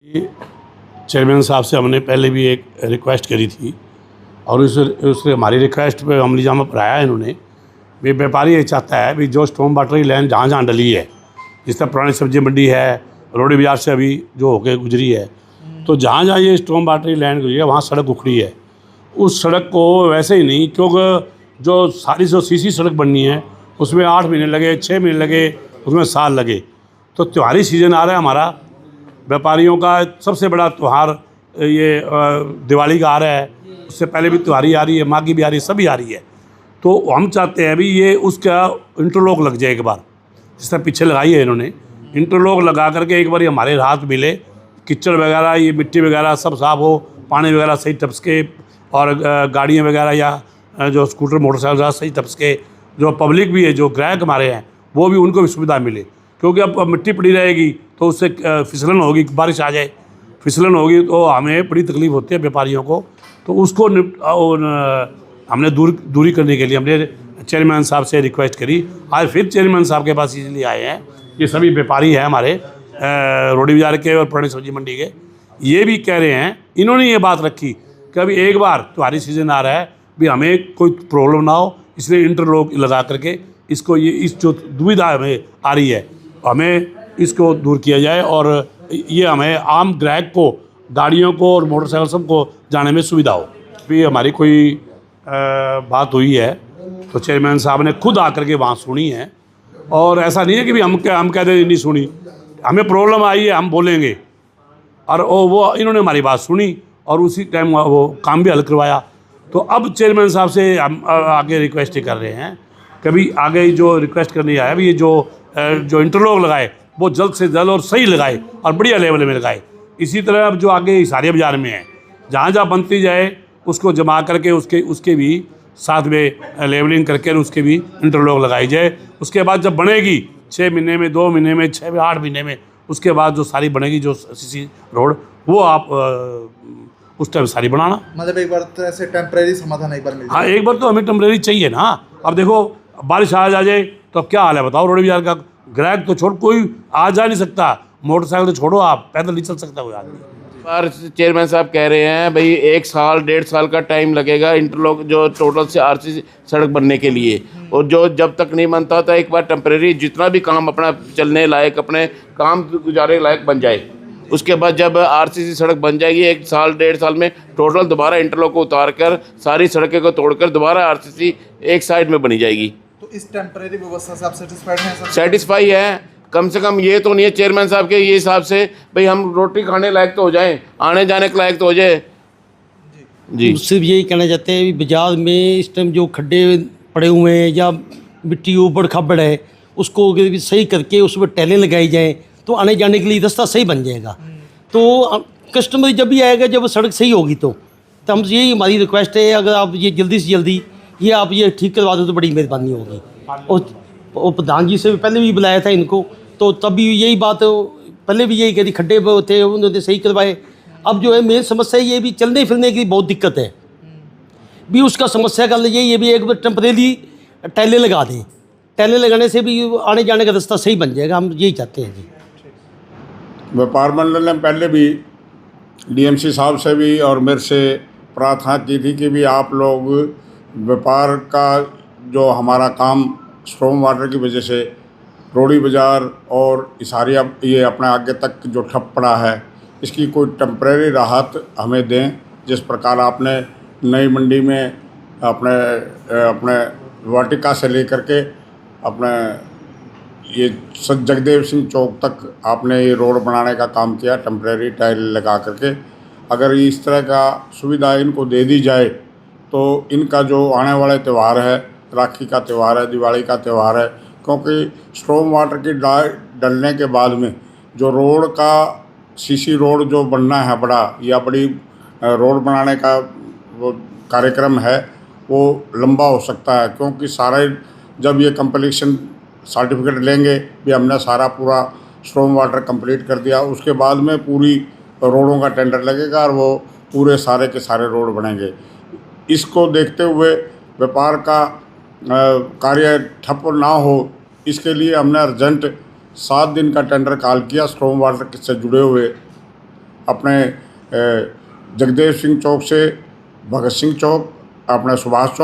Chairman साहब से हमने पहले भी एक रिक्वेस्ट करी थी और उससे हमारी रिक्वेस्ट पे अमलीजामा पर आया इन्होंने भी व्यापारी ये चाहता है भी जो स्टॉर्म वाटर की लाइन जहाँ जहाँ डली है, जिस तरह पुरानी सब्जी मंडी है, रोडी बाजार से अभी जो होके गुजरी है, तो जहाँ जहाँ ये स्टॉर्म वाटर की लाइन गुजरी है वहाँ सड़क उखड़ी है। उस सड़क को वैसे ही नहीं, क्योंकि जो सारी जो सीसी सड़क बननी है उसमें 8 महीने लगे, 6 महीने लगे, उसमें साल लगे। तो त्योहारी सीज़न आ रहा है हमारा, व्यापारियों का सबसे बड़ा त्यौहार ये दिवाली का आ रहा है, उससे पहले भी त्योहारी आ रही है, माघी भी आ रही है, सभी आ रही है। तो हम चाहते हैं भी ये उसका इंटरलॉक लग जाए एक बार, जिस तरह पीछे लगाई है इन्होंने, इंटरलॉक लगा करके एक बार हमारे राहत मिले, कीचड़ वगैरह ये मिट्टी वगैरह सब साफ हो, पानी वगैरह सही टपके और गाड़ियाँ वगैरह या जो स्कूटर मोटरसाइकिल सही टपके, जो पब्लिक भी है, जो ग्राहक हमारे हैं, वो भी उनको भी सुविधा मिले। क्योंकि अब मिट्टी पड़ी रहेगी तो उससे फिसलन होगी, बारिश आ जाए फिसलन होगी तो हमें बड़ी तकलीफ़ होती है व्यापारियों को। तो उसको हमने दूरी करने के लिए हमने चेयरमैन साहब से रिक्वेस्ट करी। आज फिर चेयरमैन साहब के पास इसलिए आए हैं, ये सभी व्यापारी हैं हमारे रोडी बाजार के और पुरानी सब्जी मंडी के, ये भी कह रहे हैं, इन्होंने ये बात रखी कि अभी एक बार त्योहारी सीज़न आ रहा है भी हमें कोई प्रॉब्लम ना हो, इसलिए इंटरलॉक लगा करके इसको ये इस जो दुविधा हमें आ रही है हमें इसको दूर किया जाए और ये हमें आम ग्राहक को, गाड़ियों को और मोटरसाइकिल सबको जाने में सुविधा हो। भी हमारी कोई बात हुई है तो चेयरमैन साहब ने खुद आकर के वहाँ सुनी है, और ऐसा नहीं है कि भी हम कह दें नहीं सुनी, हमें प्रॉब्लम आई है हम बोलेंगे, और वो इन्होंने हमारी बात सुनी और उसी टाइम वो काम भी हल करवाया। तो अब चेयरमैन साहब से हम आगे रिक्वेस्ट कर रहे हैं, कभी आगे जो रिक्वेस्ट करनी आया भी ये जो इंटरलॉक लगाए वो जल्द से जल्द और सही लगाए और बढ़िया लेवल में लगाए। इसी तरह अब जो आगे हिसारिया बाज़ार में है, जहाँ जहाँ बनती जाए उसको जमा करके उसके भी साथ में लेवलिंग करके उसके भी इंटरलॉक लगाई जाए। उसके बाद जब बनेगी 6 महीने में, 2 महीने में, 6 में, 8 महीने में, उसके बाद जो सारी बनेगी जो सीसी रोड, वो आप उस टाइम सारी बनाना। मतलब एक बार तो ऐसे टेम्परेरी समाधान एक बार मिल जाए। हाँ, एक बार तो हमें टेम्परेरी चाहिए ना। अब देखो बारिश आ जाए तो अब क्या हाल है बताओ, रोडी बाजार का ग्राहक तो छोड़, कोई आ जा नहीं सकता, मोटरसाइकिल तो छोड़ो, आप पैदल नहीं चल सकता कोई आदमी। पर चेयरमैन साहब कह रहे हैं भाई 1 साल 1.5 साल का टाइम लगेगा इंटरलॉक जो टोटल से आरसीसी सड़क बनने के लिए, और जो जब तक नहीं बनता था एक बार टेम्परेरी जितना भी काम अपना चलने लायक, अपने काम गुजारे लायक बन जाए, उसके बाद जब आरसीसी सड़क बन जाएगी 1 साल 1.5 साल में टोटल दोबारा इंटरलॉक को उतार कर सारी सड़कें को तोड़कर दोबारा आरसीसी एक साइड में बनी जाएगी। तो इस टेम्परेरी व्यवस्था से आप सेटिस्फाइड हैं सर? सेटिस्फाई है, कम से कम ये तो नहीं है चेयरमैन साहब के ये हिसाब से भाई हम रोटी खाने लायक तो हो जाएं, आने जाने के लायक तो हो जाए जी। सिर्फ यही कहना चाहते हैं कि बाजार में इस टाइम जो खड्डे पड़े हुए हैं या मिट्टी ऊबड़ खाबड़ है, उसको अगर सही करके उसमें टैलें लगाई जाएं तो आने जाने के लिए रास्ता सही बन जाएगा। तो कस्टमर जब भी आएगा, जब सड़क सही होगी तो हम यही हमारी रिक्वेस्ट है, अगर आप ये जल्दी से जल्दी ये आप ये ठीक करवा दो तो बड़ी मेहरबानी होगी। और प्रधान जी से पहले भी बुलाया था इनको, तो तब भी यही बात पहले भी यही कही, खड्डे थे उन्होंने सही करवाए। अब जो है मेन समस्या ये भी चलने फिरने की बहुत दिक्कत है भी, उसका समस्या का यही है भी एक बार टेम्परेरी टैले लगा दें, टैले लगाने से भी आने जाने का रास्ता सही बन जाएगा, हम यही चाहते हैं जी। व्यापार मंडल ने पहले भी डीएमसी साहब से भी और मेरे से प्रार्थना की थी कि भी आप लोग व्यापार का जो हमारा काम स्टॉर्म वाटर की वजह से रोडी बाज़ार और हिसारिया ये अपने आगे तक जो ठप पड़ा है, इसकी कोई टेम्परेरी राहत हमें दें। जिस प्रकार आपने नई मंडी में अपने वाटिका से लेकर के अपने ये जगदेव सिंह चौक तक आपने ये रोड बनाने का काम किया टेम्परेरी टाइल लगा करके। अगर इस तरह का सुविधा इनको दे दी जाए तो इनका जो आने वाले त्यौहार है, राखी का त्यौहार है, दिवाली का त्यौहार है, क्योंकि स्टॉर्म वाटर की डलने के बाद में जो रोड का सीसी रोड जो बनना है बड़ा या बड़ी रोड बनाने का वो कार्यक्रम है, वो लंबा हो सकता है। क्योंकि सारे जब ये कंप्लीशन सर्टिफिकेट लेंगे भी हमने सारा पूरा स्टॉर्म वाटर कंप्लीट कर दिया, उसके बाद में पूरी रोडों का टेंडर लगेगा और वो पूरे सारे के सारे रोड बनेंगे। इसको देखते हुए व्यापार का कार्य ठप ना हो, इसके लिए हमने अर्जेंट 7 दिन का टेंडर कॉल किया स्टॉर्म वाटर से जुड़े हुए अपने जगदेव सिंह चौक से भगत सिंह चौक, अपने सुभाष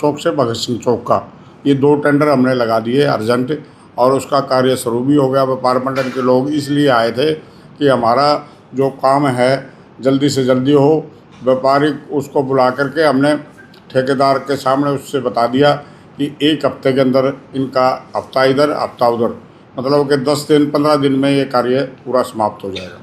चौक से भगत सिंह चौक का, ये 2 टेंडर हमने लगा दिए अर्जेंट, और उसका कार्य शुरू भी हो गया। व्यापार मंडल के लोग इसलिए आए थे कि हमारा जो काम है जल्दी से जल्दी हो। व्यापारिक उसको बुला करके हमने ठेकेदार के सामने उससे बता दिया कि 1 हफ्ते के अंदर इनका हफ्ता इधर हफ्ता उधर, मतलब कि 10 दिन 15 दिन में ये कार्य पूरा समाप्त हो जाएगा।